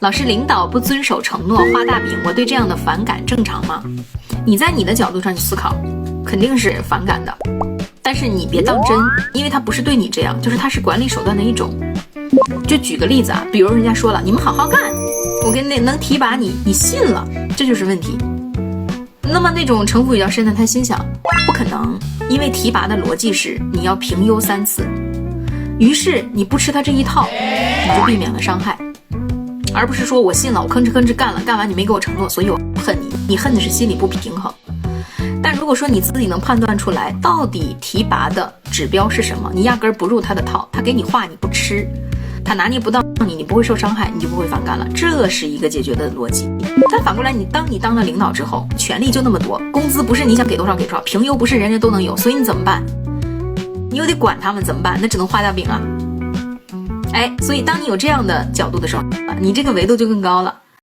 老师，领导不遵守承诺，画大饼，我对这样的反感正常吗？你在你的角度上去思考，肯定是反感的。但是你别当真，因为他不是对你这样，就是他是管理手段的一种。就举个例子啊，比如人家说了，你们好好干，我跟那能提拔你，你信了，这就是问题。那么那种城府比较深的，他心想不可能，因为提拔的逻辑是你要评优3次，于是你不吃他这一套，你就避免了伤害，而不是说我信了，我吭哧吭哧干了，干完你没给我承诺，所以我恨你，你恨的是心理不平衡。但如果说你自己能判断出来到底提拔的指标是什么，你压根儿不入他的套，他给你画你不吃，他拿捏不到你，你不会受伤害，你就不会反感了，这是一个解决的逻辑。但反过来，你当了领导之后，权力就那么多，工资不是你想给多少给多少，评优不是人人都能有，所以你怎么办？你又得管他们，怎么办？那只能画大饼啊。所以当你有这样的角度的时候，你这个维度就更高了。